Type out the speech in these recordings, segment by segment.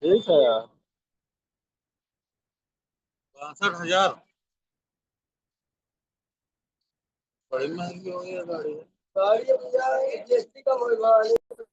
ठीक है यार। 62,000। बड़ी महंगी हो गई है गाड़ी। गाड़ी अब भैया जीएसटी का होगा।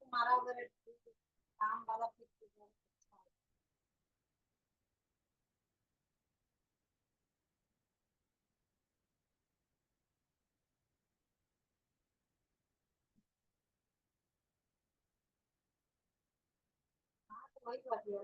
तुम्हारा अगर काम वाला वही बात है।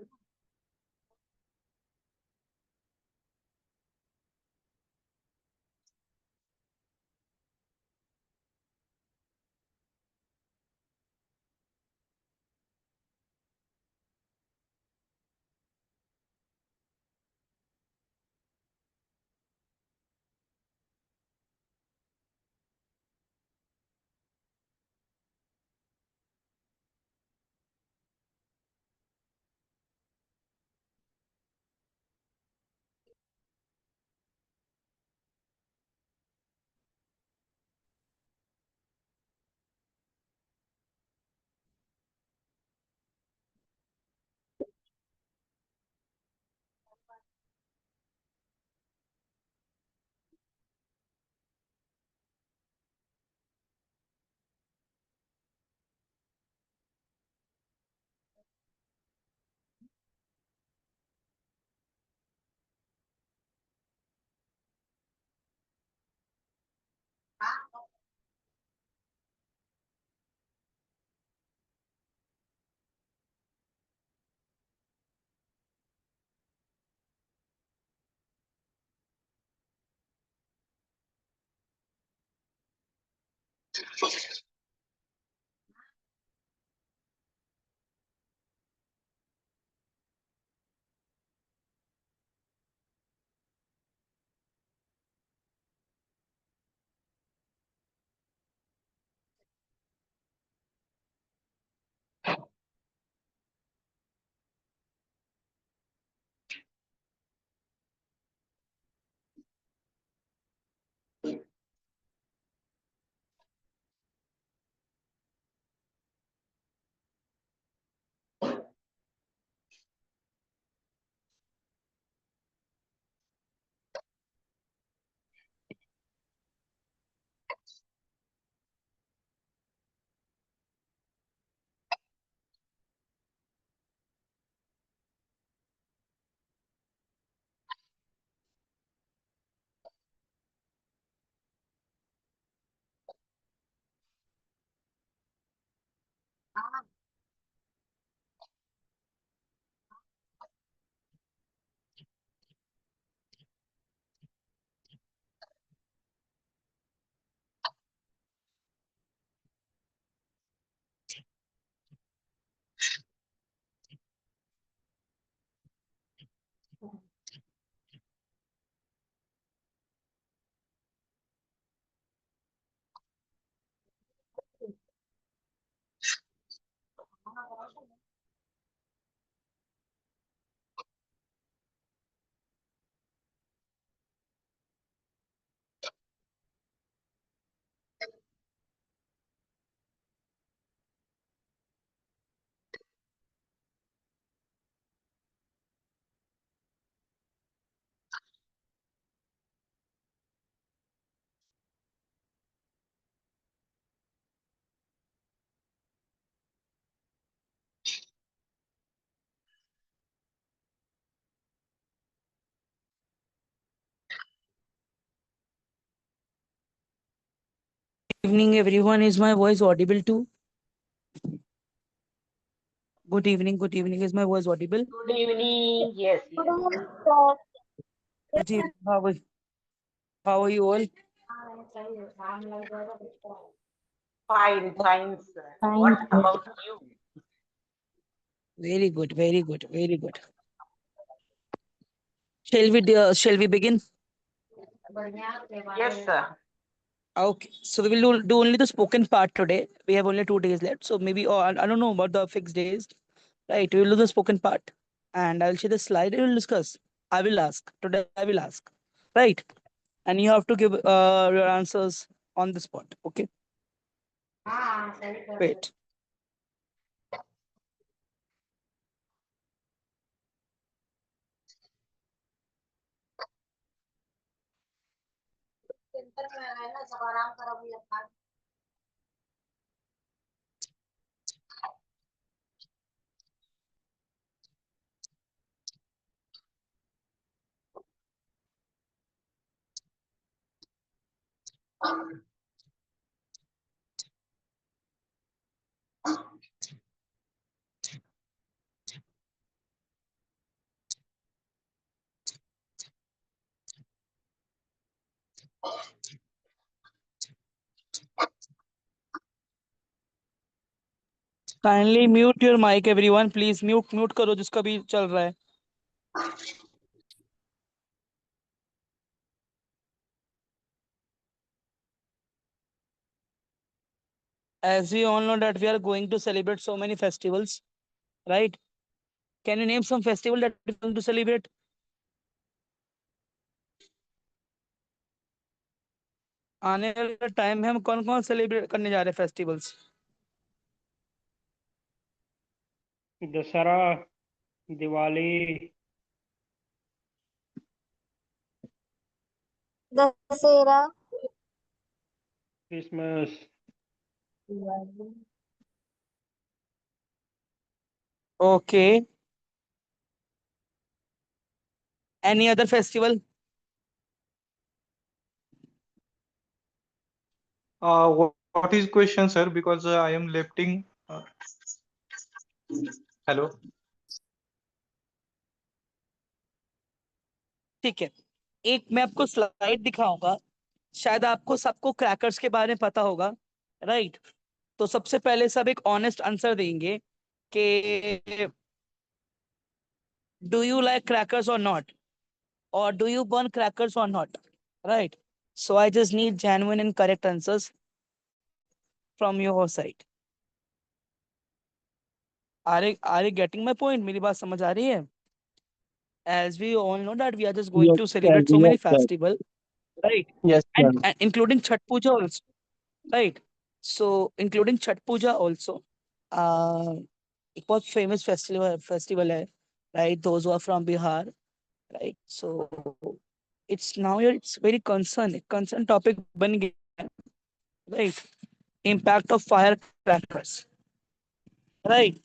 Evening, everyone. Is my voice audible too? Good evening. Good evening. Is my voice audible? Good evening. Yes, Good yes. evening, sir. Good evening. How are you all? Fine, fine, sir. Fine, What sir. about you? Very good. Very good. Very good. Shall we begin? Yes, sir. Okay. So we will do only the spoken part today. We have only 2 days left. So maybe, or I don't know about the fixed days. Right. We will do the spoken part, and I'll share the slide. We will discuss. I will ask today. I will ask. Right. And you have to give your answers on the spot. Okay. Wait. Kindly mute your mic, everyone. Please mute करो जिसका भी चल रहा है. As we all know that we are going to celebrate so many festivals, right? Can you name some festival that we're going to celebrate? आने वाले time में हम कौन कौन सेलिब्रेट करने जा रहे हैं festivals? Dussehra, Diwali, Dussehra, Christmas, Okay. Any other festival? What is question, sir? Because I am lifting. Hello. ठीक है. एक मैं आपको स्लाइड दिखाऊंगा. शायद आपको सबको क्रैकर्स के बारे में पता होगा, राइट? तो सबसे पहले सब एक ऑनेस्ट आंसर देंगे कि डू यू लाइक क्रैकर्स और not, or do you burn crackers or not, right? So I just need genuine and correct answers from your side. Are you getting my point? मेरी बात समझ आ रही है? As we all know that we are just going Yes, to sir. celebrate so Yes, many sir. festival, right? Yes, sir. And including Chhat Puja also, right? So including Chhat Puja also, एक बहुत famous festival है, right? Those who are from Bihar, right? So it's very concern topic बन गया, right? Impact of firecrackers, right?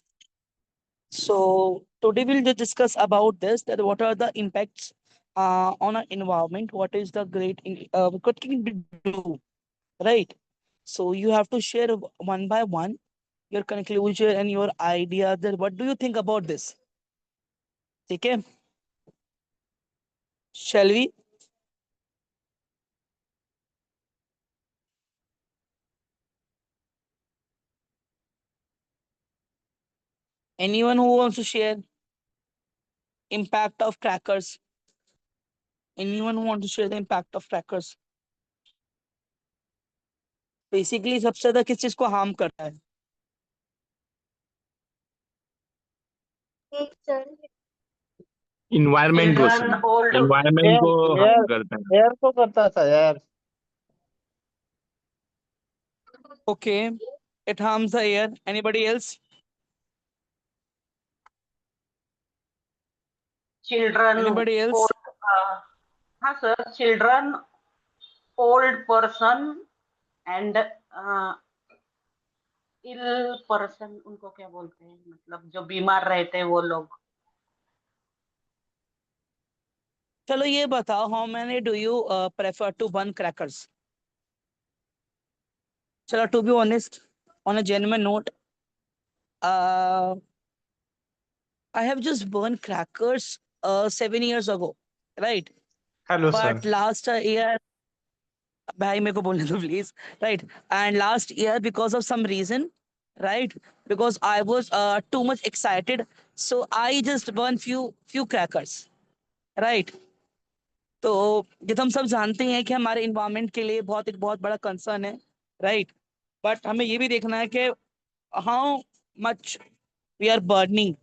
So today we'll just discuss about this, that what are the impacts on our environment, what is the what can we do, right? So you have to share one by one your conclusion and your idea that what do you think about this? Okay, shall we? Anyone who wants to share impact of crackers? Anyone who wants to share the impact of crackers? Basically सबसे ज्यादा किस चीज को harm करता है? एक sir, environment को Children, sir, old. Environment air को हार्म एयर करता है. एयर को करता था यार. Okay, it harms the air. Anybody else? Children, Anybody else? old. हाँ sir. Children, old person, and ill person. उनको क्या बोलते हैं? मतलब जो बीमार रहते हैं वो लोग. चलो ये बताओ, how many do you prefer to burn crackers? Chala, to be honest, on a genuine note, uh, I have just burned crackers 7 years ago, right? Hello, sir. But last year, भाई मेरे को बोलने दो please, right? And last year, because of some reason, right? Because I was too much excited, so I just burned few crackers, right? तो ये तो हम सब जानते हैं कि हमारे इन्वायरमेंट के लिए एक बहुत बड़ा कंसर्न है, राइट? बट हमें ये भी देखना है कि how much we are burning,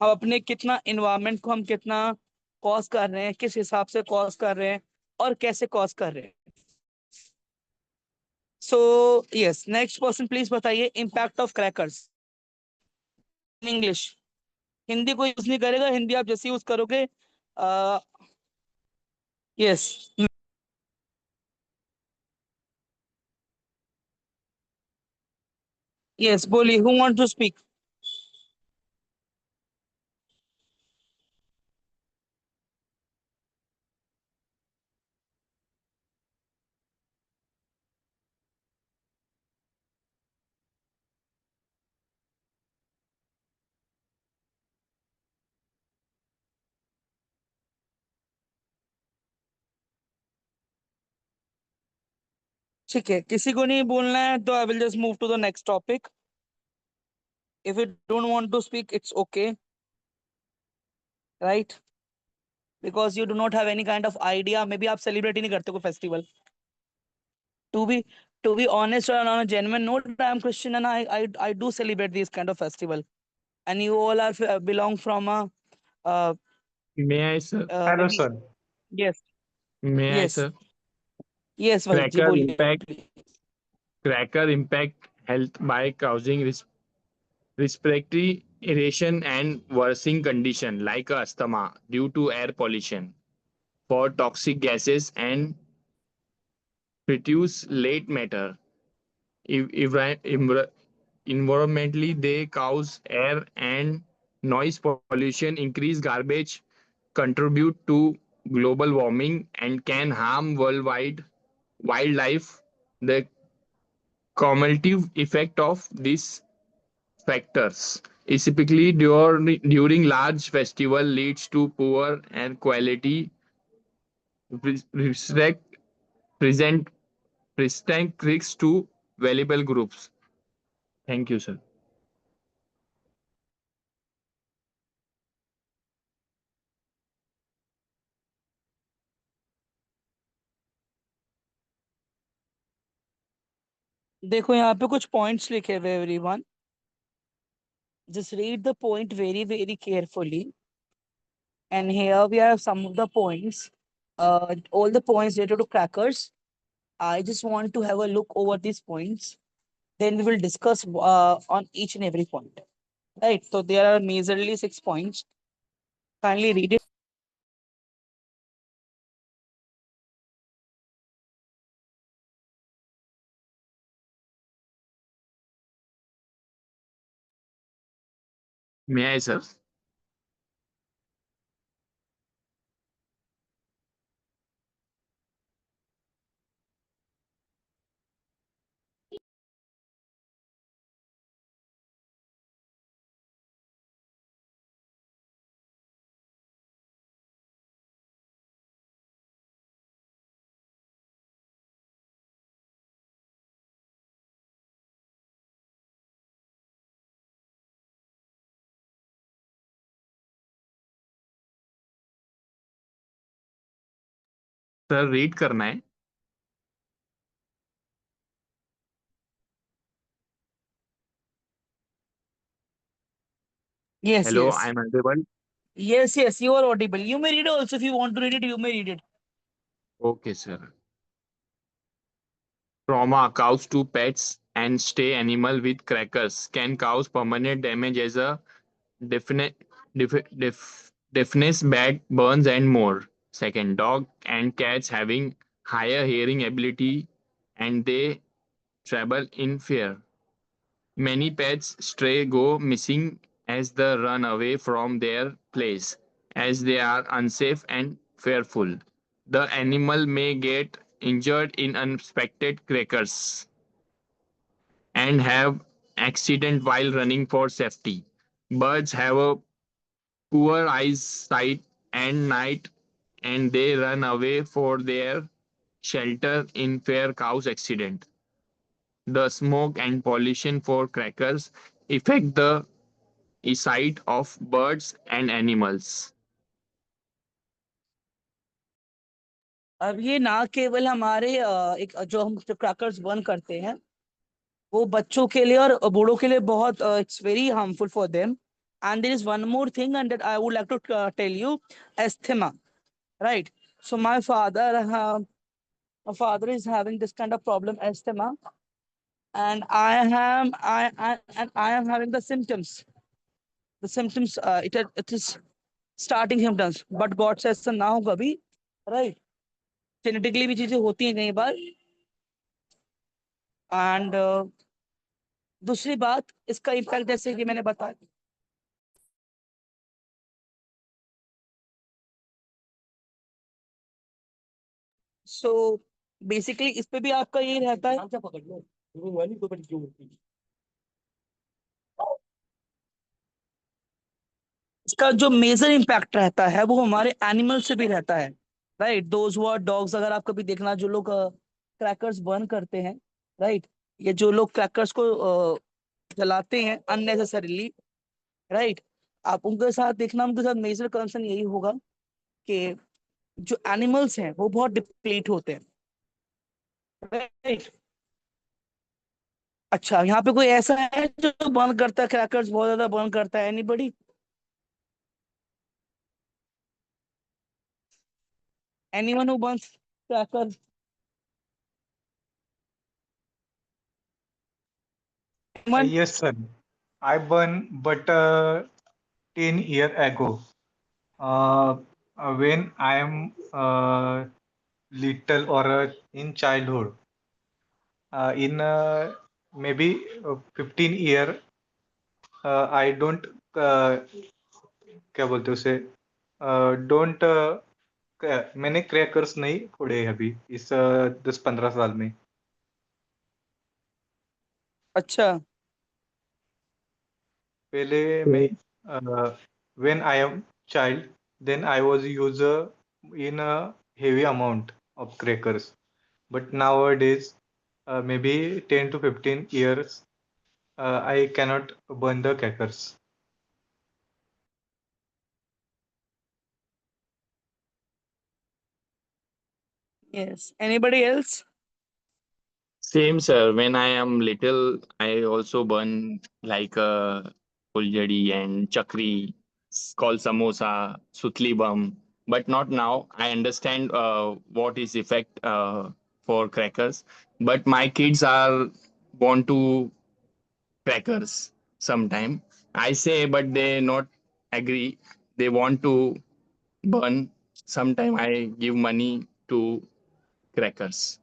हम अपने कितना इन्वायरमेंट को हम कितना कॉज कर रहे हैं, किस हिसाब से कॉज कर रहे हैं और कैसे कॉज कर रहे हैं. So yes, next person please बताइए impact of crackers in English. Hindi कोई यूज नहीं करेगा, हिंदी आप जैसे यूज करोगे. यस, यस बोलिए, हु वांट टू स्पीक. ठीक है, किसी को नहीं बोलना है तो I will just move to the next topic. If you don't want to speak it's okay, right? Because you do not have any kind of idea, maybe आप celebrate ही नहीं करते कोई festival. To be to be honest and on a genuine note, I am Christian and I do celebrate these kind of festival. And you all are belong from a uh, May I, sir? Hello, maybe. sir. Yes, May I, yes, sir? yes, Vasant ji, Cracker बोलिए impact please. cracker impact health by causing respiratory irritation and worsening condition like asthma due to air pollution for toxic gases and produce late matter. If, environmentally, they cause air and noise pollution, increase garbage, contribute to global warming, and can harm worldwide wildlife. The cumulative effect of these factors is typically during large festival leads to poor and quality restrict present present risks to valuable groups. Thank you, sir. देखो यहाँ पे कुछ points लिखे हुए everyone, just read the point very carefully. And here we have some of the points, all the points related to crackers. I just want to have a look over these points, then we will discuss on each and every point, right? So there are majorly 6 points. Kindly read it. May I, sir? Sir, read करना है. Yes, Hello, yes. I am audible. Yes, you are audible. You may read also if you want to read it, you may read it. Okay, sir. Trauma caused to pets and stray animal with crackers can cause permanent damage as a definite deafness, back burns, and more. Second, dog and cats having higher hearing ability and they travel in fear. Many pets stray go missing as they run away from their place, as they are unsafe and fearful. The animal may get injured in unexpected crackers. and have accident while running for safety. Birds have a poor eyesight and night and they run away for their shelter in fair cows accident. The smoke and pollution for crackers affect the eyesight of birds and animals. अब ये ना केवल हमारे एक जो हम crackers burn करते हैं वो बच्चों के लिए और बूढ़ों के लिए बहुत it's very harmful for them. And there is one more thing and that I would like to tell you. Asthma, right? So my father is having this kind of problem, asthma, and I am having the symptoms. The symptoms, it is starting symptoms, but God says ना हो कभी, right? Genetically भी चीजें होती हैं कई बार. And दूसरी बात, इसका इम्पैक्ट जैसे कि मैंने बताया, सो बेसिकली इस पे भी आपका यही रहता है. इसका जो मेजर इम्पैक्ट रहता है वो हमारे एनिमल से भी रहता है, right? Those who are dogs, अगर आप कभी देखना जो लोग क्रैकर्स बर्न करते हैं, राइट, ये जो लोग क्रैकर्स को जलाते हैं अननेसेसरीली, राइट, आप उनके साथ देखना, उनके साथ मेजर कंसर्न यही होगा कि जो एनिमल्स हैं वो बहुत डिप्लीट होते हैं, राइट? अच्छा, यहाँ पे कोई ऐसा है जो बर्न करता है क्रैकर्स, बहुत ज्यादा बर्न करता है? Anybody? Anyone who Burns crackers? Yes, sir. I burn, but 10 years ago, uh, when I am little or in childhood, in maybe 15 year, I don't क्या बोलते हैं उसे डोंट मैंने क्रैकर्स नहीं फोड़े अभी इस 10-15 साल में. अच्छा, पहले मैं when I am child, then I was user in a heavy amount of crackers. But nowadays, maybe 10 to 15 years, I cannot burn the crackers. yes. Anybody else? Same, sir. When I am little, I also burn like fuljadi and chakri, called samosa, sutli bum. But not now. I understand what is effect for crackers. But my kids are want to crackers sometime. I say, but they not agree. They want to burn. Sometime I give money to crackers.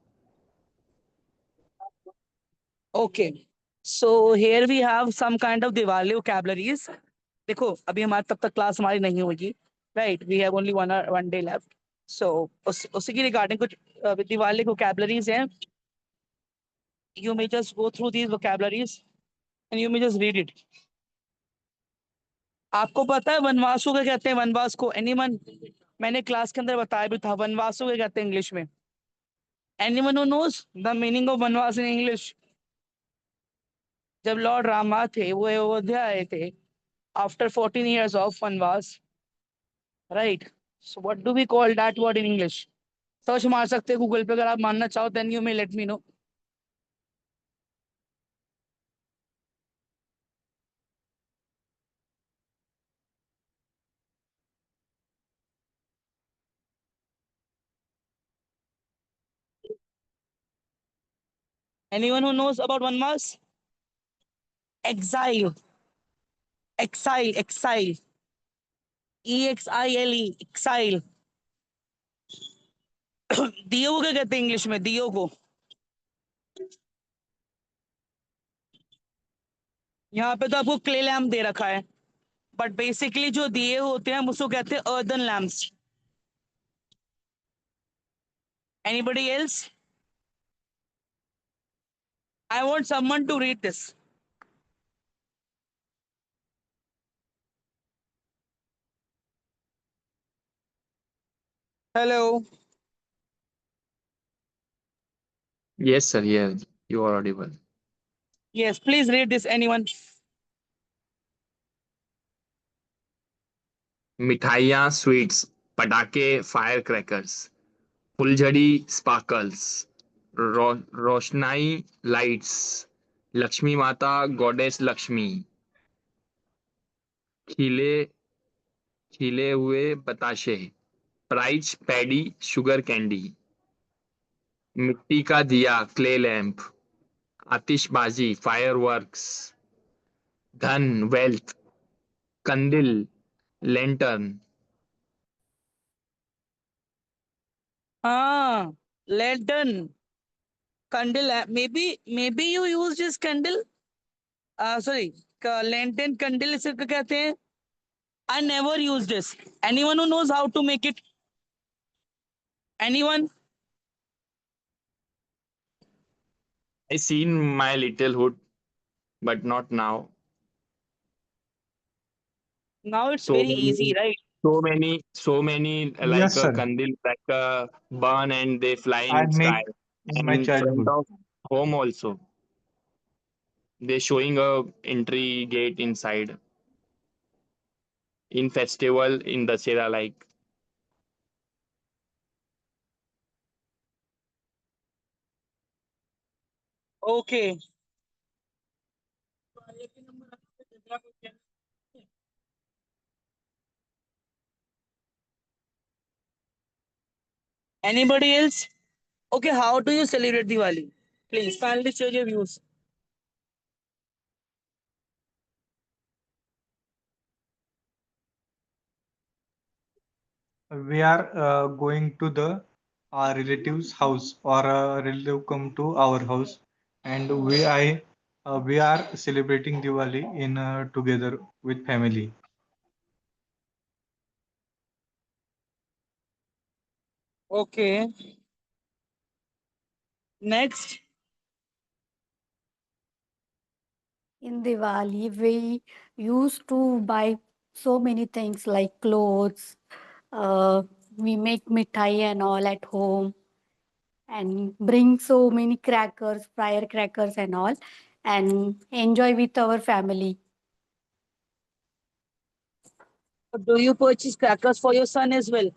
Okay. So here we have some kind of Diwali vocabularies. देखो अभी हमारे तब तक class हमारी नहीं होगी, right? We have only one day left. So उसी की रिगार्डिंग कुछ दिवाली vocabularies हैं. You may just go through these vocabularies and you may just read it. आपको पता है वनवास को क्या कहते हैं? वनवास को एनीवन? मैंने क्लास के अंदर बताया भी था वनवास को क्या कहते हैं इंग्लिश में. Anyone who knows the meaning of vanvas in English? जब लॉर्ड रामा थे वो अयोध्या आए थे after 14 years of vanvas, right? So what do we call that word in English? Search मार सकते हैं गूगल पे अगर आप मानना चाहो, then you may let me know. Anyone who knows about Vanvas? Exile, exile. EXILE, exile. दियो को क्या कहते हैं इंग्लिश में? दियो को यहाँ पे तो आपको क्ले लैम्प दे रखा है, बट बेसिकली जो दिए होते हैं उसको कहते हैं earthen lamps. Anybody else? I want someone to read this. Hello. Yes, sir. Yes, you are audible. Yes, please read this. Anyone? मिठाइयाँ स्वीट्स, पटाखे फायर क्रैकर्स, फुलझड़ी स्पार्कल्स, रोशनाई लाइट्स, लक्ष्मी माता गॉडेस लक्ष्मी, खिले खिले हुए बताशे, प्राइज पैडी शुगर कैंडी, मिट्टी का दिया क्ले लैंप, आतिशबाजी फायरवर्क्स, धन wealth, कंदिल lantern, Ah, lantern, candle. Maybe you use this candle. Sorry, lantern candle इसे क्या कहते हैं? I never use this. Anyone who knows how to make it? Anyone? I seen my little hood, but not now. Now it's So very easy, many, right? so many like Yes, a sir. kandil, like a burn and they fly I in sky. make in my And front childhood. of home also, they showing a entry gate inside in festival in Dussehra like. Okay. Anybody else? Okay, how do you celebrate Diwali? Please kindly share your views. We are going to the our relative's house or a relative come to our house, and we are celebrating Diwali in together with family. Okay. Next. In Diwali, we used to buy so many things like clothes. Uh, we make mithai and all at home and bring so many crackers, firecrackers and all, and enjoy with our family. Do you purchase crackers for your son as well?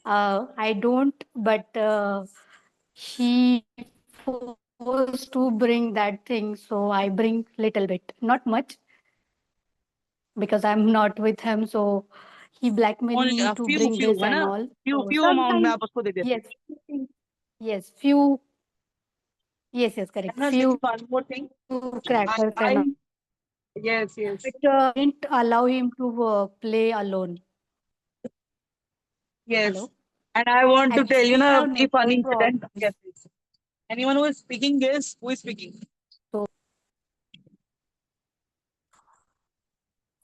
I don't, but he forced to bring that thing, so I bring little bit, not much, because I'm not with him. So he blackmail Only me a to few, bring few, this है and ना? all. Few, So few amount में sometimes, आप उसको दे देते. yes, yes, few, yes, correct, And I'll tell you few one more thing. crackers and all. Yes, yes, But didn't allow him to play alone. yes. Hello. And I want to tell you Actually, I na have the funny network incident. problems. Yes, please. Anyone who is speaking, yes, who is speaking? So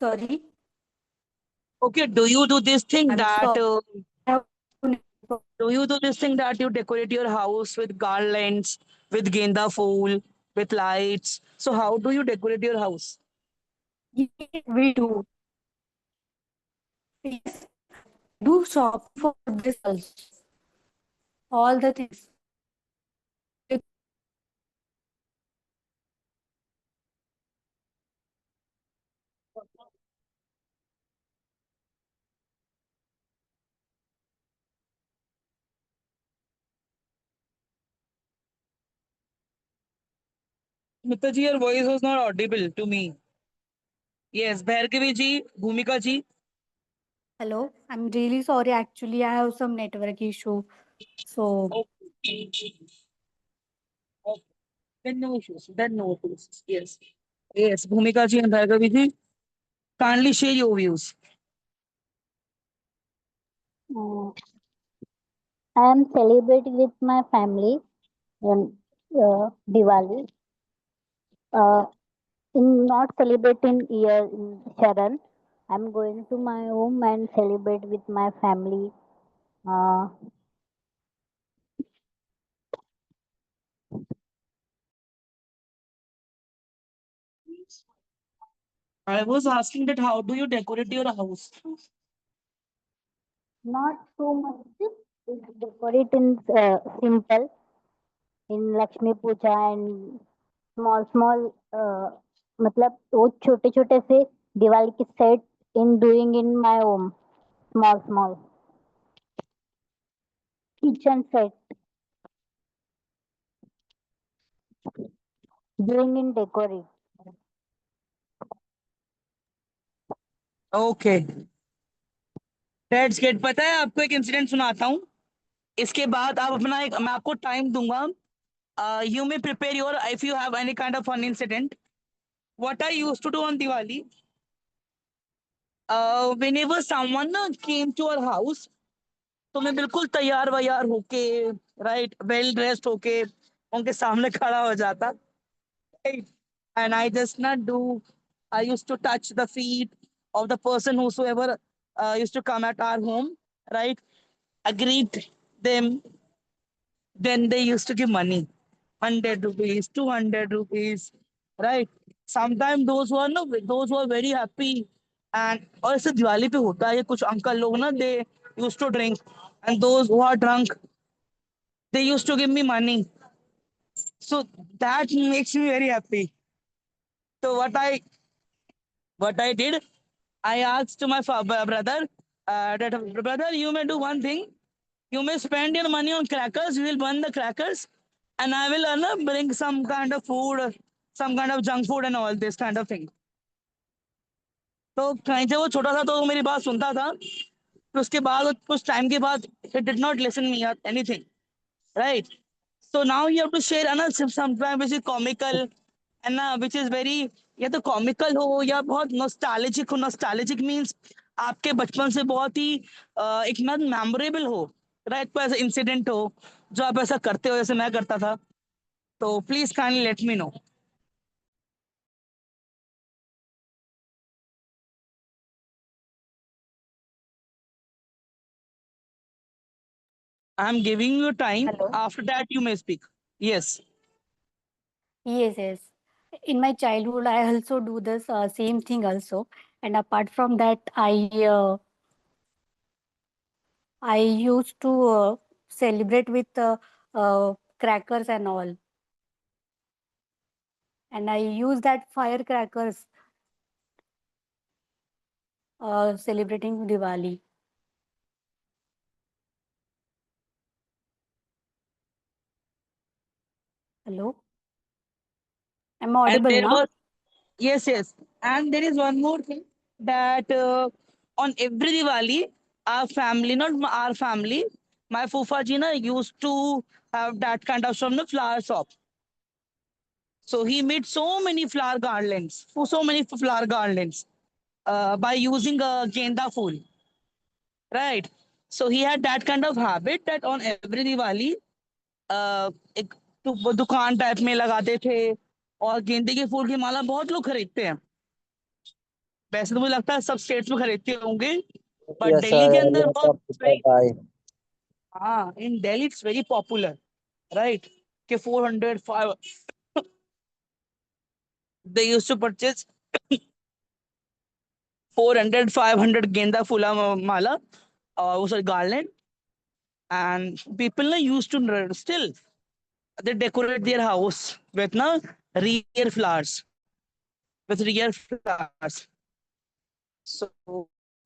sorry, Okay, do you do this thing I'm that sorry. I have network. do you do this thing that you decorate your house with garlands, with genda fool, with lights? So how do you decorate your house? Yes, we do. Yes, do shop for this also. All the things. Mitaji, your voice was not audible to me. Yes, Bhargavi ji, Bhumika ji. Hello, I'm really sorry. Actually, I have some network issue. So Okay. Okay. Then no issues. Then no issues. Yes. Yes, Bhumika ji and Bhargavi ji, kindly share your views. Uh, I am celebrating with my family in Diwali. Uh, in not celebrating year in Sharan, I'm going to my home and celebrate with my family. Uh, I was asking that how do you decorate your house? Not too much. It's decorate in simple in Lakshmi Puja and small मतलब वो छोटे छोटे से दिवाली के set in doing in my home small kitchen set doing in decorate. Okay, let's get. पता है आपको एक इंसिडेंट सुनाता हूँ, इसके बाद आप अपना एक, मैं आपको टाइम दूंगा, you may prepare your, if you have any kind of fun incident. What I used to do on Diwali, whenever someone came to our house, तो मैं बिल्कुल तैयार वैयार होके, राइट, वेल ड्रेस्ड होके उनके सामने खड़ा हो जाता, right? And I just not do, I used to touch the feet of the person whosoever used to come at our home, right? I greet them. Then they used to give money, 100 rupees, 200 rupees, right? Sometimes those who are no, those who are very happy, and और ऐसे दिवाली पे होता है कुछ uncle लोग ना, they used to drink, and those who are drunk, they used to give me money. So that makes me very happy. So what I did, I asked to my brother, that brother, you may do one thing. You may spend your money on crackers. We will burn the crackers, and I will bring some kind of food, some kind of junk food, and all this kind of thing. तो कहीं से वो छोटा था तो वो मेरी बात सुनता था, फिर उसके बाद कुछ टाइम के बाद he did not listen me or anything, right? So now you have to share sometimes which is comical, and which is very, या तो कॉमिकल हो या बहुत नॉस्टैल्जिक हो। नॉस्टैल्जिक मींस आपके बचपन से बहुत ही एक ना मेमोरेबल हो, राइट? कोई ऐसा इंसिडेंट हो जो आप ऐसा करते हो जैसे मैं करता था, तो please kindly let me no. I am giving you time, Hello. After that you may speak. Yes. Yes, yes. In my childhood, I also do this same thing also. And apart from that, I used to celebrate with crackers and all. And I use that firecrackers celebrating Diwali. Hello? Am I And audible there now? was, yes, yes. And there is one more thing, that on every Diwali, our family, not our family, my Fufa ji na used to have that kind of some flower shop. So he made so many flower garlands, so many flower garlands by using a genda fool, right? So he had that kind of habit that on every Diwali, एक दुकान type में लगाते थे, और गेंदे के फूल की माला बहुत लोग खरीदते हैं। वैसे तो मुझे लगता है सब स्टेट्स में खरीदते होंगे, बट Yes, दिल्ली के sir. अंदर Yes, बहुत sir. Bye. हाँ, in Delhi it's very popular, right? के 400 5 they used to purchase 400 500 गेंदा फूला माला, और वो sir garland, and people used to still they decorate their house with rare flowers, with rare flowers. So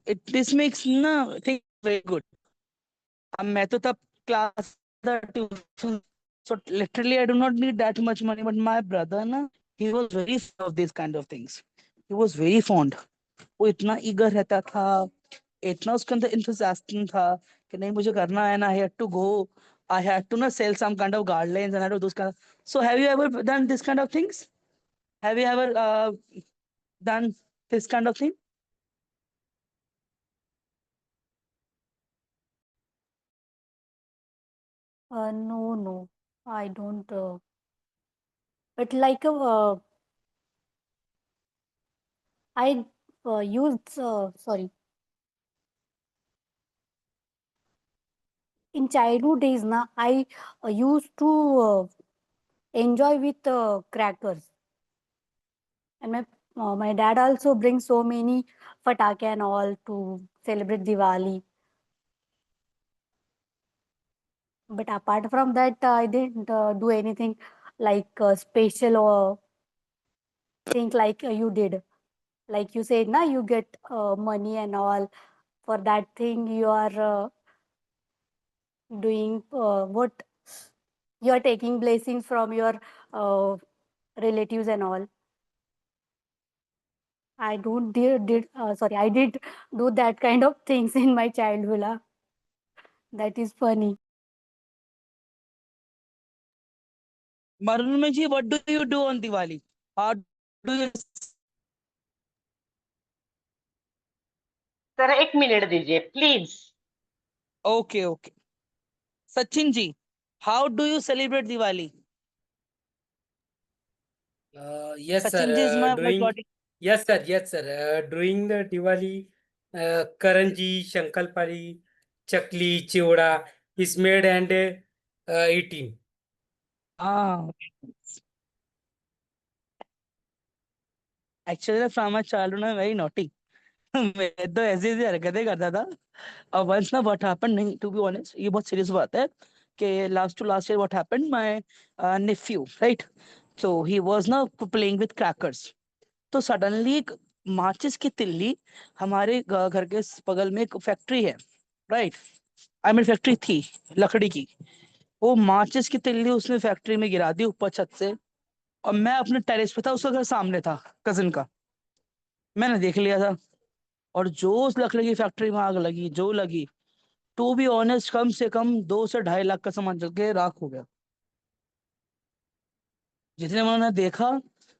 it this makes thing very good. अब मैं तो तब class tuition, so literally I do not need that much money, but my brother he was very fond of these kind of things. He was very fond. वो इतना eager रहता था, इतना उसके अंदर enthusiasm था कि नहीं मुझे करना है ना, I had to go, I had to sell some kind of garlands and I had to do those kind of. So have you ever done this kind of things? Have you ever done this kind of thing? No, I don't. But like I used, sorry, in childhood days, I used to enjoy with crackers. And my my dad also brings so many fatake and all to celebrate Diwali. But apart from that, I didn't do anything like special or thing like you did. Like you said, na, you get money and all. For that thing, you are doing what you are taking blessings from your uh, relatives and all. I don't did sorry, I did do that kind of things in my childhood. That is funny. Marume ji, what do you do on Diwali? How do you? Sir 1 minute दीजिए please. Okay, okay. Sachin ji, how do you celebrate Diwali? Yes, sir. Sachin ji is my During body. yes, sir. Yes, sir. During the Diwali, Karanji, Shankalpari, Chakli, Chivoda is made and eating. Ah, actually, from my childhood, I'm very naughty. मैं तो ऐसी ऐसी हरकतें करता था. और once ना what happened, नहीं, to be honest, ये बहुत serious बात है कि last to last year what happened, my nephew, right? So he was now playing with crackers. तो suddenly एक माचिस की तिल्ली हमारे घर के बगल में एक फैक्ट्री है, राइट? आई मीन फैक्ट्री थी लकड़ी की. वो माचिस की तिल्ली उसने फैक्ट्री में गिरा दी ऊपर छत से. और मैं अपने टेरेस पे था, उसका घर सामने था कजिन का. मैंने देख लिया था. और जो उस लकड़ी की फैक्ट्री में आग लगी, जो लगी, टू बी ऑनेस्ट, कम से कम 2 से 2.5 लाख का सामान जल के राख हो गया. जितने में उन्होंने देखा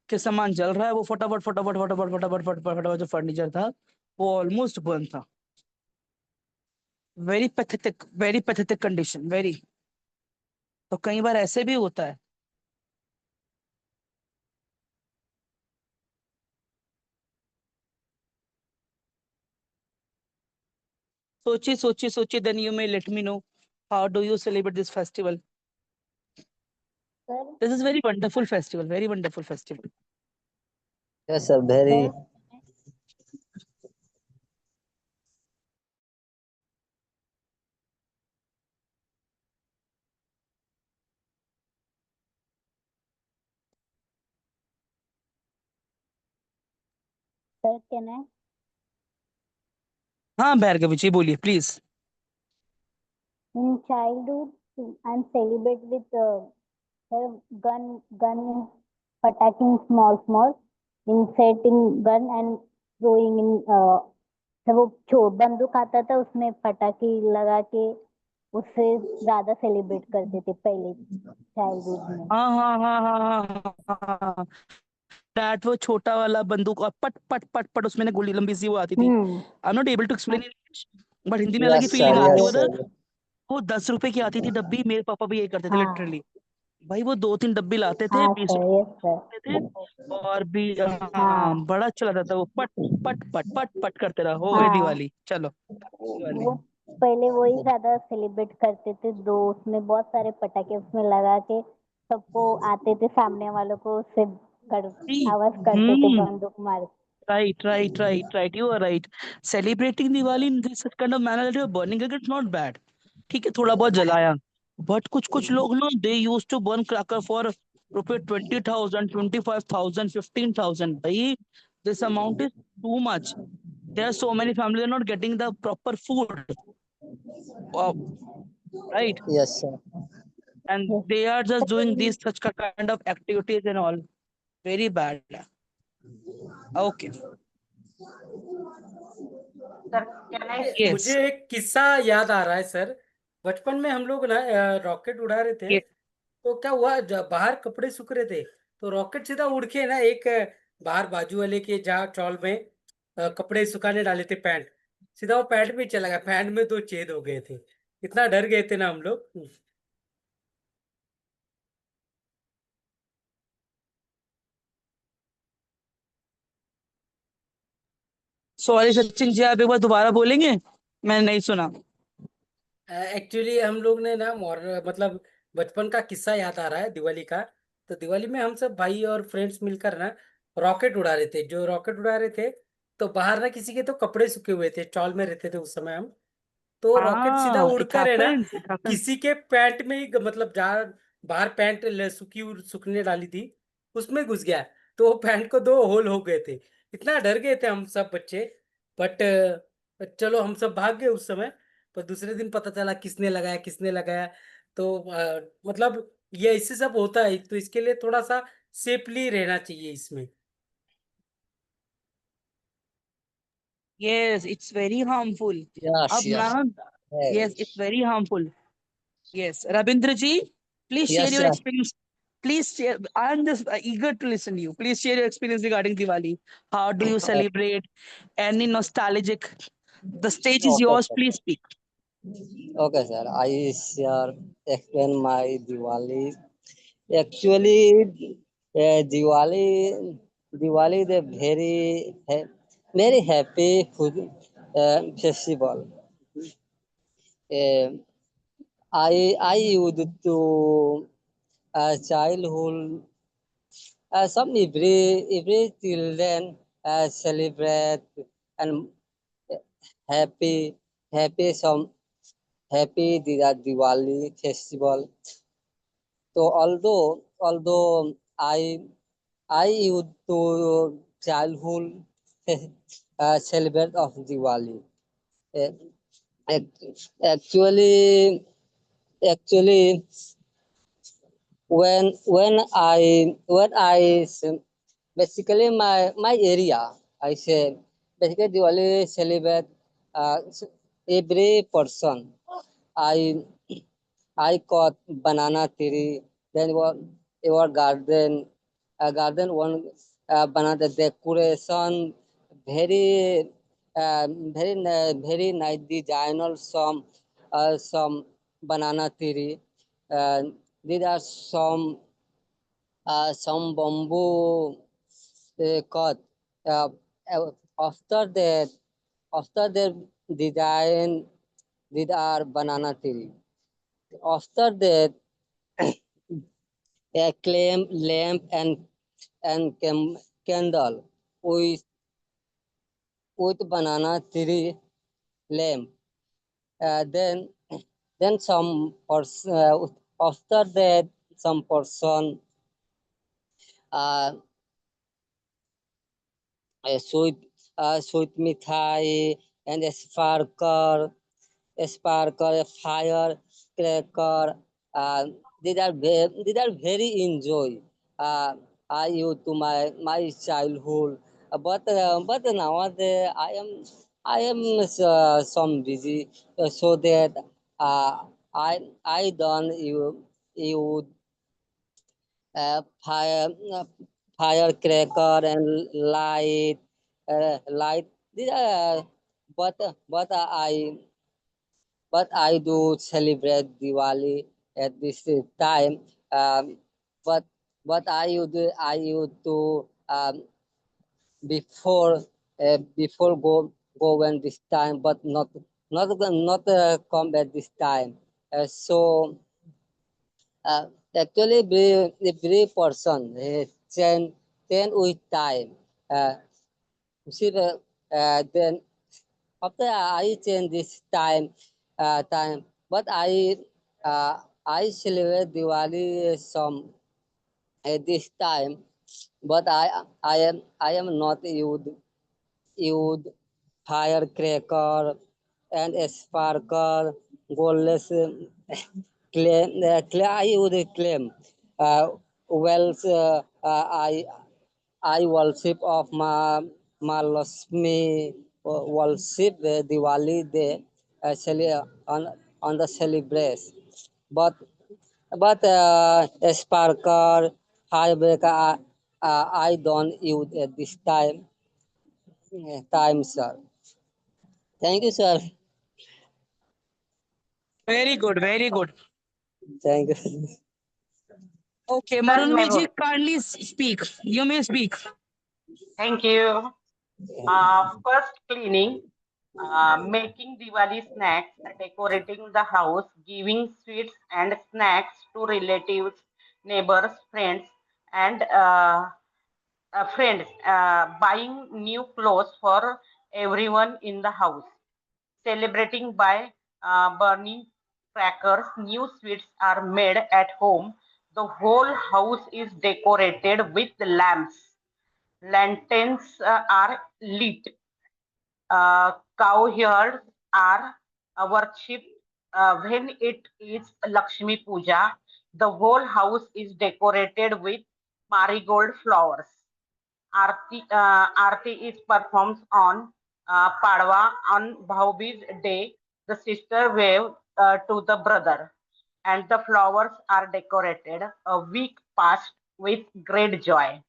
कि सामान जल रहा है, वो फटाफट फटाफट फटाफट फटाफट फटाफट फटाफट जो फर्नीचर था वो ऑलमोस्ट बर्न था. Very pathetic condition, very. तो कई बार ऐसे भी होता है. सोचिए सोचिए सोचिए, then you may let me know how do you celebrate this festival. Sir, this is very wonderful festival, very wonderful festival. Yes, sir. Very. sir, can I? हाँ भार्गवी जी, बोलिए please. In childhood, I'm celebrate with gun, attacking small, inserting gun and throwing in. जब वो बंदूक आता था उसमें पटाखे लगा के उससे ज्यादा सेलिब्रेट करते थे पहले चाइल्डहुड में. हाँ हाँ हाँ हाँ हाँ हाँ. दैट वो छोटा वाला बंदूक और पट पट पट पट उसमें ना गोली लंबी सी वो आती थी. I am not able to explain in English, but Hindi में अलग ही Yes, sir. फीलिंग आती है. Yes, sir. वो 10 रुपए की आती थी डब्बी. मेरे पापा भी यही करते थे हाँ लिटरली. भाई वो 2-3 डब्बी लाते थे, हाँ 20 सर, यस सर. थे. और भी हाँ बड़ा अच्छा लगता था वो. पट पट पट पट पट करते रहो. हो गई हाँ, दिवाली, चलो दिवाली. वो पहले वही ज्यादा सेलिब्रेट करते थे. दो उसमें बहुत सारे पटाखे उसमें लगा के सबको आते थे, सामने वालों को उससे आवाज करते थे हम्म. बंदूक मार. Right. You are right. Celebrating Diwali in this kind of manner that you're burning it, it's not bad. ठीक है, थोड़ा बहुत जलाया. बट कुछ लोग ना, they use to burn cracker for रुपये 20,000, 25,000, 15,000. भाई, this amount is too much. There are so many families are not getting the proper food, right? Yes, sir. And Yes. they are just doing these such kind of activities and all. Very bad. Okay. Sir can I. Yes. मुझे एक किस्सा याद आ रहा है sir. बचपन में हम लोग ना रॉकेट उड़ा रहे थे. Yes. तो क्या हुआ, बाहर कपड़े सूख रहे थे तो रॉकेट सीधा उड़ के ना एक बाहर बाजू वाले के जहाँ चौल में कपड़े सुखाने डाले थे पैंट, सीधा वो पैंट में चला गया. पैंट में 2 छेद हो गए थे. इतना डर गए थे ना हम लोग. सॉरी सचिन जी, आप एक बार दोबारा बोलेंगे, मैंने नहीं सुना. एक्चुअली हम लोग ने ना मतलब बचपन का किस्सा याद आ रहा है दिवाली का. तो दिवाली में हम सब भाई और फ्रेंड्स मिलकर ना रॉकेट उड़ा रहे थे। जो रॉकेट उड़ा रहे थे, तो बाहर ना किसी के तो कपड़े सूखे हुए थे, चौल में रहते थे उस समय हम। तो रॉकेट सीधा It उड़कर है ना, happens. It happens. किसी के पैंट में ही मतलब जहाँ बाहर पैंट सूखने डाली थी, उसमें घुस गया। तो वो पैंट को 2 होल हो गए थे। इतना डर गए थे हम सब बच्चे। बट चलो हम सब भाग गए उस समय। पर दूसरे दिन पता चला किसने लगाया, किसने लगाया। तो मतलब ये इससे सब होता है, तो इसके लिए थोड़ा सा सेफली रहना चाहिए इसमें। Yes, it's very harmful. Yes, Ab yes, na, yes, yes, it's very harmful. Yes, Rabindra ji, please share yes, your sir. experience. Please share. I'm just eager to listen to you. Please share your experience regarding Diwali. How do you celebrate? Any nostalgic? The stage is Okay, yours. sir. Please speak. Okay, sir. I shall explain my Diwali. Actually, Diwali is a very happy food festival. Uh, I used to childhood. Some every children celebrate and happy some happy Diwali festival. So although I used to childhood celebrate of Diwali. Uh, actually actually when I basically my area I say basically Diwali celebrate every person. I caught banana tree, then your garden, garden one banana decoration, very very nice designer some banana tree. There are some bamboo cut. Uh, after that, after the design, these are banana tree. After that, a lamp and candle with banana tree lamp. Then some person after that some person uh, sweet sweet mithai and a sparkle, firecracker. These are very enjoy. I used to my childhood, but nowadays I am some busy, so that uh, I don't you fire firecracker and light light. These are but I do celebrate Diwali at this time. Um, but I used to before before go when this time, but not come at this time. So uh, actually, every person change with time. Uh, see then after I change this time, but I celebrate Diwali some at this time, but I am not use firecracker and a sparkle, goalless claim. I use claim. Well, I worship of Ma Lakshmi, worship Diwali day on the celebration. But a sparkler, firebreaker, I don't use at this time, sir. Thank you, sir. Very good. Very good. Thank you. Okay, sir मैं Marunvi ji, बोल kindly speak. You may speak. Thank you. First cleaning, making Diwali snacks, decorating the house, giving sweets and snacks to relatives, neighbors, friends, and friends, buying new clothes for everyone in the house, celebrating by burning crackers. New sweets are made at home. The whole house is decorated with lamps. Lanterns are lit. Cowherds are worshipped when it is Lakshmi Puja. The whole house is decorated with marigold flowers. Aarti is performed on Padwa on Bhaubij day. The sister wave to the brother, and the flowers are decorated. A week passed with great joy.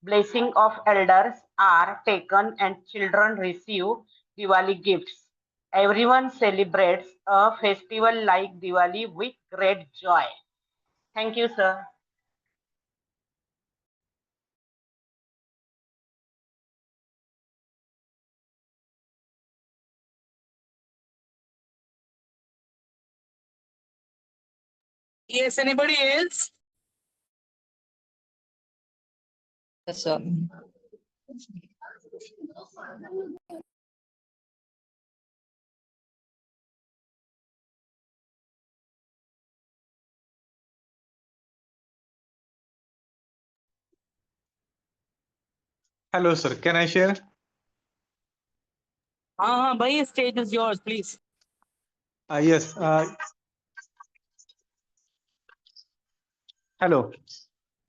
Blessing of elders are taken, and children receive Diwali gifts. Everyone celebrates a festival like Diwali with great joy. Thank you, sir. Yes, anybody else? Yes, sir. Hello, sir. Can I share? Bhai, stage is yours, please. Yes. Hello.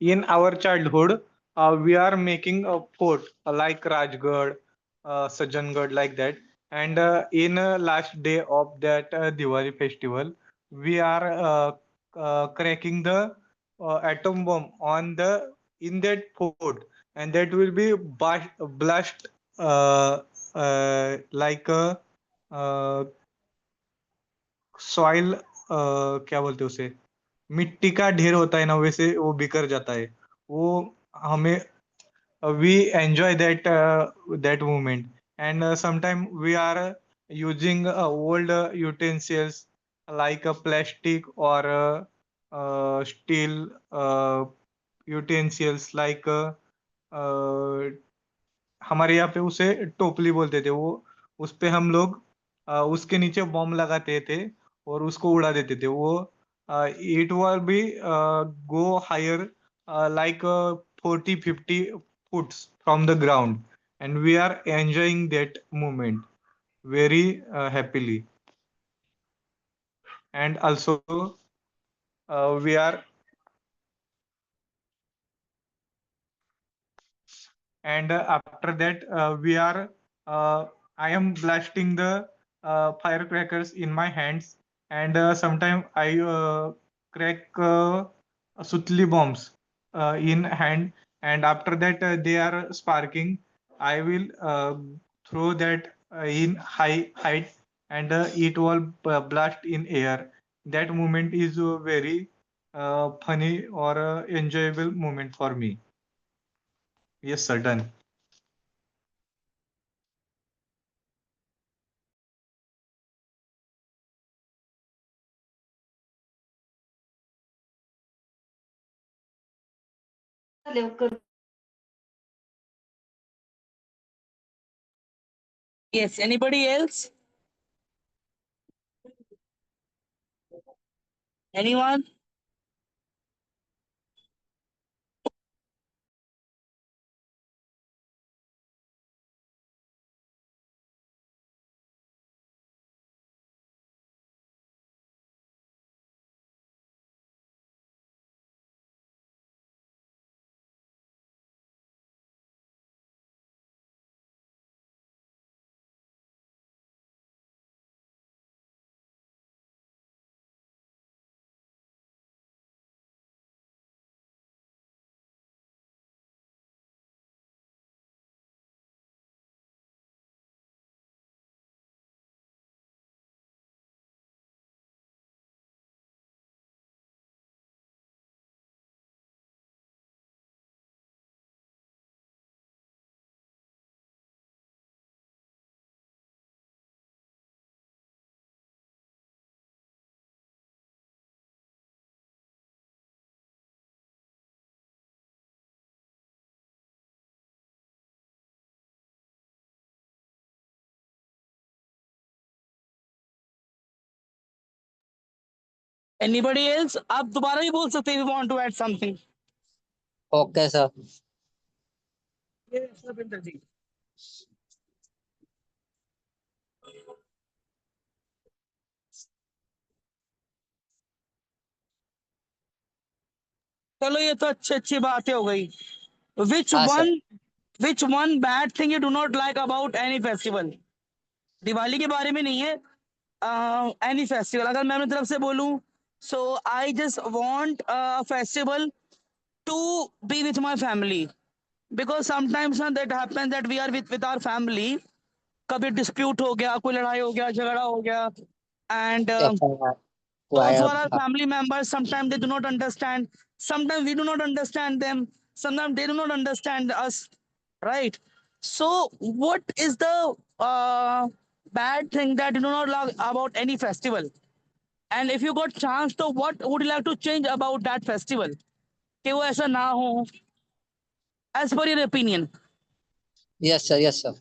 In our childhood, we are making a fort like Rajgarh, Sajangarh, like that. And in last day of that Diwali festival, we are cracking the atom bomb on the in that fort, and that will be blast like a soil क्या बोलते हैं उसे, मिट्टी का ढेर होता है ना, वैसे वो बिखर जाता है वो। हमें we enjoy that moment. And sometime we are using old utensils like a plastic or steel utensils like हमारे यहाँ पे उसे टोपली बोलते थे। वो उस पे हम लोग उसके नीचे बॉम्ब लगाते थे और उसको उड़ा देते थे। वो it will be go higher like 40-50 foot from the ground, and we are enjoying that moment very happily. And also we are and after that we are I am blasting the firecrackers in my hands, and sometimes I crack sutli bombs in hand, and after that they are sparking. I will throw that in high height, and it will blast in air. That moment is very funny or enjoyable moment for me. Yes, sir, done. Yes, anybody else? Anyone? Anybody else? आप दोबारा भी बोल सकते हैं if you want to add something. Okay, sir. Yes, Ravinder ji. चलो ये तो अच्छी अच्छी बातें हो गई. Which हाँ sir. one bad thing you do not like about any festival? Diwali के बारे में नहीं है. Any festival. अगर मैं अपनी तरफ से बोलूं, so I just want a festival to be with my family, because sometimes ना that happens that we are with our family. कभी dispute हो गया, कोई लड़ाई हो गया, झगड़ा हो गया, and those who are our family members, sometimes they do not understand, sometimes we do not understand them, sometimes they do not understand us, right? So what is the bad thing that you do not like about any festival, and if you got chance, तो what would you like to change about that festival कि वो ऐसा ना हो, as per your opinion? Yes, sir. Yes, sir.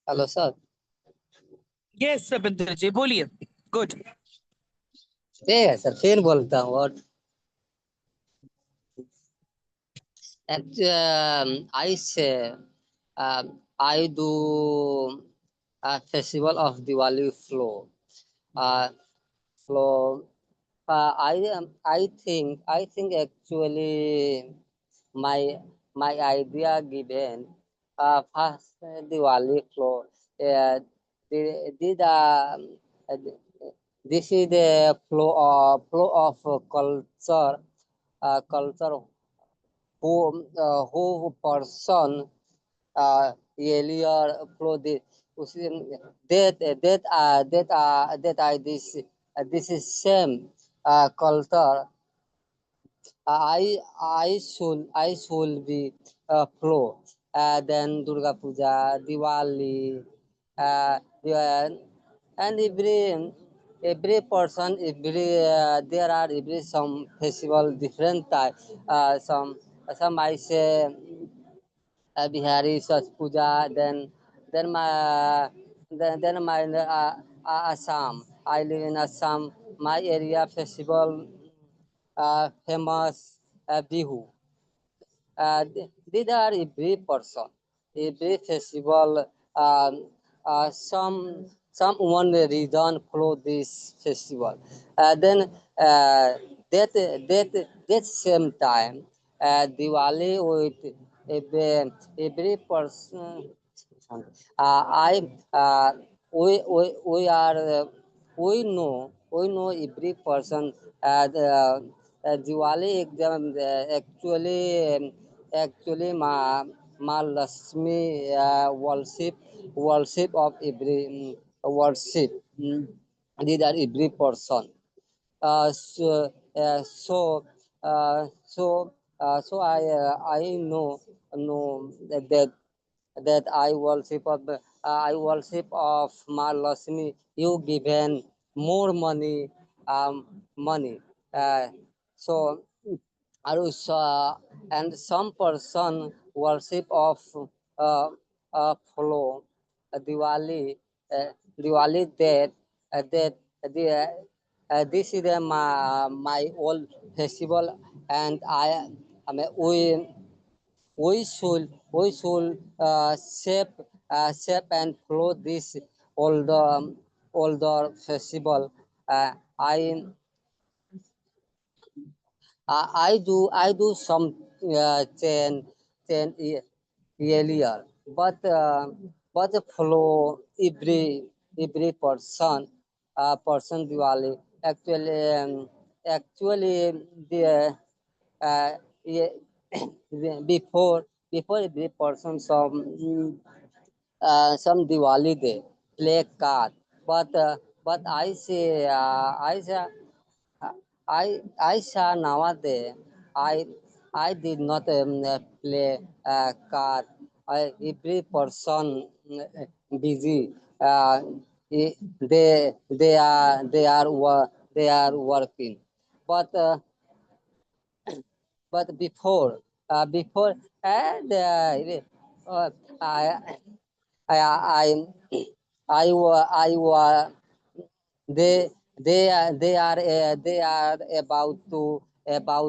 Hello, sir. Yes, Ravinder ji, बोलिए. Good. ठीक है sir, फिर बोलता हूँ. और I say, I do a festival of Diwali flow. Flow. I think actually my idea given first Diwali flow. Did this is the flow of culture. Culture who person earlier flow the that I this is same culture. I should be flow. Then Durga Puja, Diwali, and every person, there are every some festival different type. Some I say Bihari Sat Puja. Then my Assam. I live in Assam. My area festival famous Bihu. These are every person, every festival. Some one region follow this festival. Then that same time, Diwali with every person. I we are we know every person. Diwali exam actually Ma Lakshmi worship of every worship. These are every person. So I know that I worship of Ma Lakshmi. You given more money. So and some person worship of uh, follow Diwali this is my old festival, and I mean, we should shape and follow this older festival. I I do some earlier, but follow every person Diwali actually the uh, yeah, before every person some Diwali day play card, but I saw nowadays I did not play card. Every person busy. they are working, but before the, I I I I they are about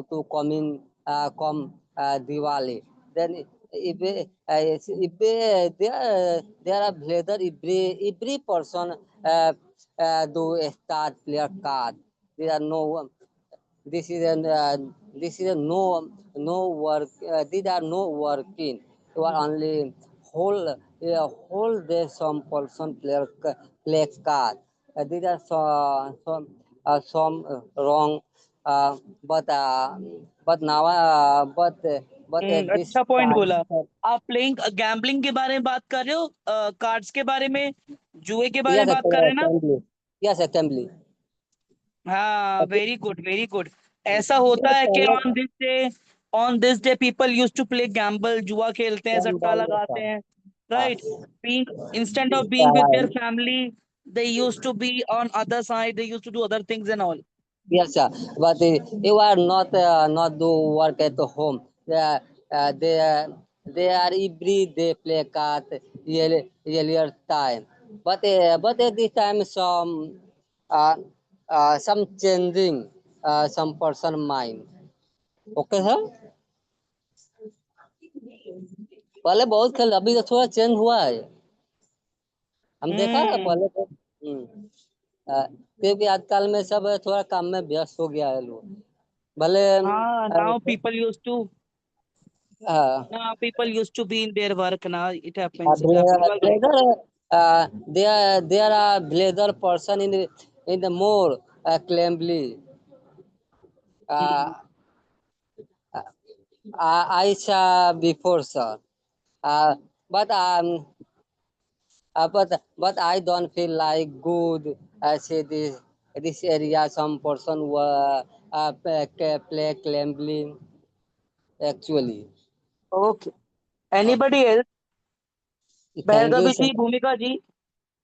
to come Diwali. Then if there are later every person do start player card. There are no this is an this is a no work. These are no working. You are only whole day some person play card. These are some wrong. But now at this अच्छा point time. बोला। आप playing gambling के बारे में बात कर रहे हो, कार्ड्स के बारे में, जुए के बारे में Yes, बात कर रहे हैं ना? assembly. Yes, assembly. हाँ, वेरी गुड वेरी गुड। ऐसा होता है कि on this day people use to play gamble, जुआ खेलते हैं, सट्टा लगाते हैं, right? Being instead of being with their family, they used to be on other side, they used to do other things and all. Yes, sir. But you are not do work at home. They are every day play card earlier time. But at this time some changing some person mind. Okay, sir. पहले बहुत खेल, अभी तो थोड़ा change हुआ है। हम देखा ना पहले तो क्योंकि आजकल में सब थोड़ा काम में व्यस्त हो गया है लोग। भले now people used to be in their work now. It happens. There are blazer person in the more claimly. I saw before, sir. But I don't feel like good. I say this area some person were play claimly actually. Okay. Anybody else? Thank you, Bhargavi sir. ji, Bhumika ji,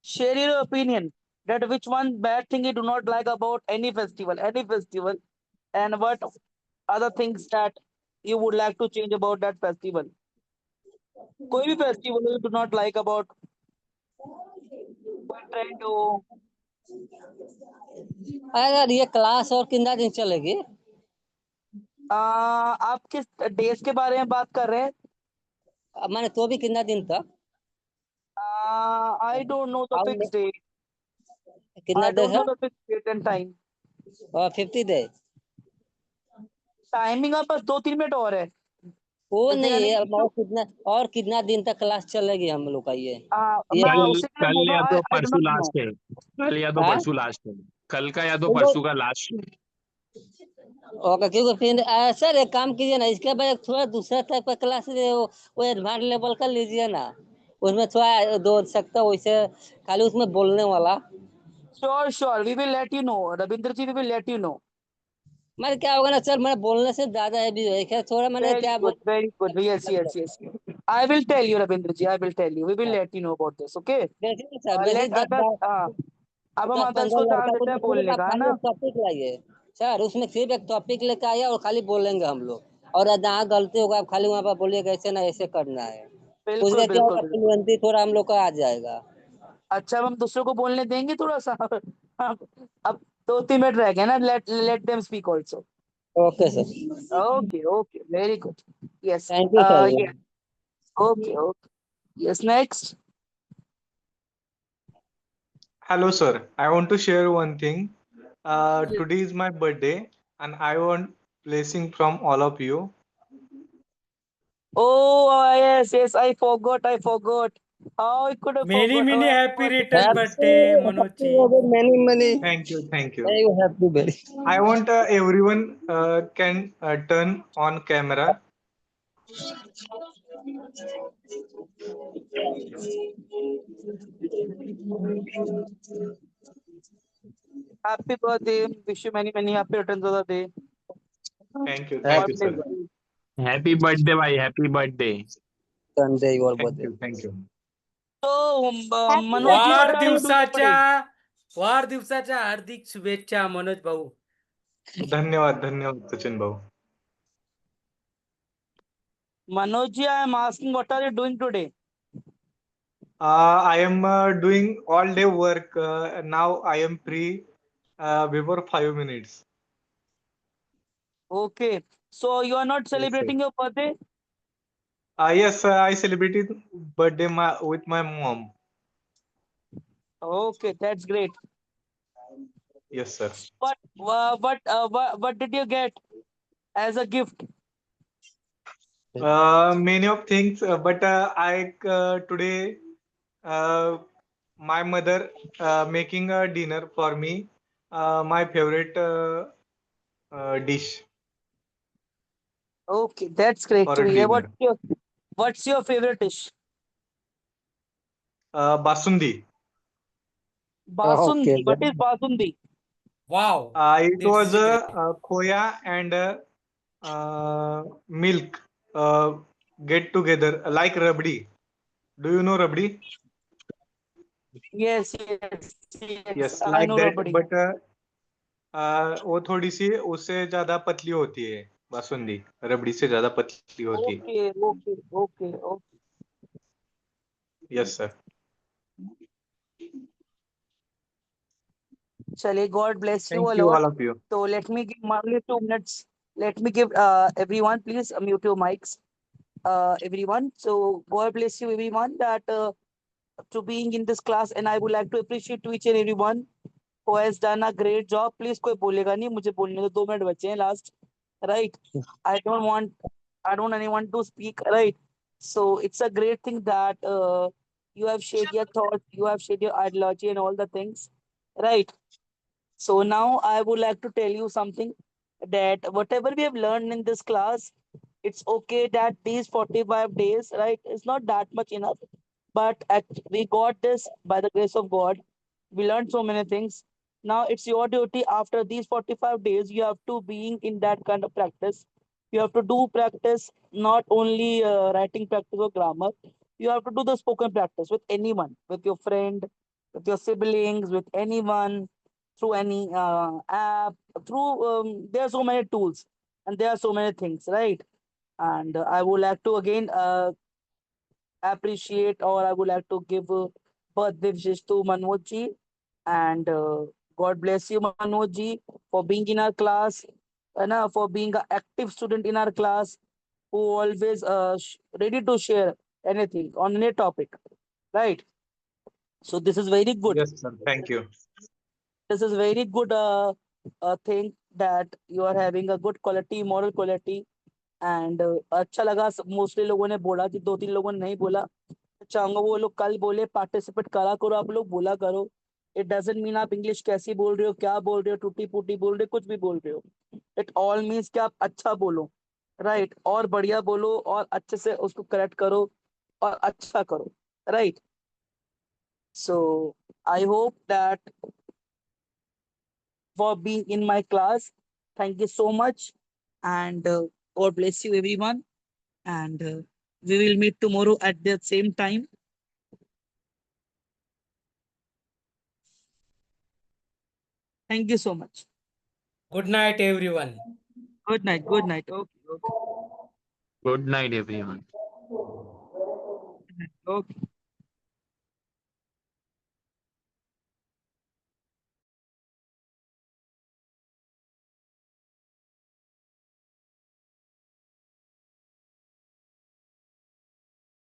share your opinion that which one bad thing you do not like about any festival, and what other things that you would like to change about that festival. कोई भी festival you do not like about, कोई trend हो। अगर ये class और कितना दिन चलेगी? आप किस डेज के बारे में बात कर रहे हैं? मैंने तो भी कितना दिन तक? I don't know the fixed date. कितना I डेज don't है? know the fixed date and time. 50 days. Timing आप बस 2-3 मिनट और है। वो Is there नहीं any है, issue? और कितना दिन तक क्लास चलेगी हम लोग का ये? मैं कल उसी के लिए कल बोल या रहा तो हूँ, I do परसों not know. लास्ट है। कल या तो हाँ? परसों लास्ट है। कल का या तो तो परसों का लास्ट है। ओके, क्योंकि फिर सर एक काम कीजिए ना, इसके बाद एक थोड़ा दूसरा टाइप का क्लास वो एडवांस लेवल का लीजिए ना, उसमें थोड़ा दो सकता वैसे खाली उसमें बोलने वाला। Sure, we will let you know. Rabindra ji, we will let you know. मैंने क्या होगा ना सर, मैंने बोलने से ज्यादा है भी है थोड़ा, मैंने क्या Very good. Yes. I will tell you, Rabindra ji. I will tell you. We will let you know about this. Okay? देखिए सर, Let others. अब हम others 10-15 को चांस लड़का को देते हैं सिर्फ बोलने आप का, है खाली ना? एक टॉपिक लाइए सर, उसमें सिर्फ एक टॉपिक लेकर आइए और खाली बोलेंगे हम लोग, और जहाँ गलती होगा आप खाली वहाँ पर बोलिएगा ऐसे ना ऐसे करना है। उसका क्या होगा, बिल्कुल। फ्लुएंसी थोड़ा हम लोग का आ जाएगा। अच्छा, अब हम दूसरों को बोलने देंगे थोड़ा सा। अब 2-3 मिनट रह गए ना, let them speak also. Okay sir, Okay, very good. Yes. Thank you sir. Yes. Okay. Yes, next. Hello, sir. I want to share one thing. Today is my birthday, and I want blessing from all of you. Oh, yes, I forgot. How I could have Many forgot. happy return birthday, Manoj ji. Many. Thank you. You have to be. I want everyone can turn on camera. Happy birthday. Wish you many happy returns of the day. Thank you, God sir. bless you. Happy birthday भाई, happy birthday. Sunday your Thank birthday. you. Happy Manoj ji, what are you doing वाढदिवसाच्या today? वाढदिवसाच्या हार्दिक शुभेच्छा मनोज भाऊ. धन्यवाद धन्यवाद सचिन भाऊ. Manoj ji, I am asking what are you doing today? I am doing all day work. Now I am free before 5 minutes. Okay. So you are not Yes, sir. celebrating your birthday? Yes, I celebrated birthday with my mom. Okay, that's great. Yes, sir. What did you get as a gift? Many of things, but I today my mother making a dinner for me. My favorite dish Okay, that's great for to a hear. dinner. What's your favorite dish? Basundi. Basundi. Okay, What is basundi? Wow, It this was is great. khoya and milk get together like rabdi. Do you know rabdi? Yes, yes, Yes, I like know that. rabdi. But वो थोड़ी सी उससे ज्यादा पतली होती है बासुंदी. रबड़ी से ज्यादा पतली होती है. Okay. Yes, sir. Chale, God bless you Thank a you, lot. all of you. So let me give only 2 minutes. Let me give everyone, please mute your mics. Everyone. So God bless you, everyone, that to being in this class, and I would like to appreciate to each and everyone who has done a great job. Please कोई बोलेगा नहीं, मुझे बोलने दो, 2 minute बचे हैं last, right? I don't want anyone to speak, right? So it's a great thing that you have shared your thoughts, you have shared your ideology and all the things, right? So now I would like to tell you something, that whatever we have learned in this class, it's okay that these 45 days, right, is not that much enough, but we got this by the grace of God. We learned so many things. Now it's your duty after these 45 days, you have to being in that kind of practice. You have to do practice, not only writing practice or grammar. You have to do the spoken practice with anyone, with your friend, with your siblings, with anyone, through any app, through there are so many tools and there are so many things, right? And I would like to again appreciate, or I would like to give birthday wishes to Manoj ji. And God bless you, Manoj ji, for being in our class, and for being an active student in our class, who always ready to share anything on any topic, right? So this is very good. Yes, sir. Thank you. This is very good thing that you are having a good quality, moral quality. And अच्छा लगा, mostly लोगों ने बोला, कि 2-3 लोगों ने नहीं बोला. चाहूंगा वो लोग कल बोले, पार्टिसिपेट करा करो, आप लोग बोला करो. इट डजेंट मीन आप इंग्लिश कैसी बोल रहे हो, क्या बोल रहे हो, टूटी फूटी बोल रहे हो, कुछ भी बोल रहे हो. इट ऑल मीन्स कि आप अच्छा बोलो, राइट, और बढ़िया बोलो, और अच्छे से उसको करेक्ट करो, और अच्छा करो, right. So I hope that for being in my class. Thank you so much, and God bless you, everyone. And we will meet tomorrow at the same time. Thank you so much. Good night, everyone. Good night. Good night. Okay. Good night, everyone. Okay.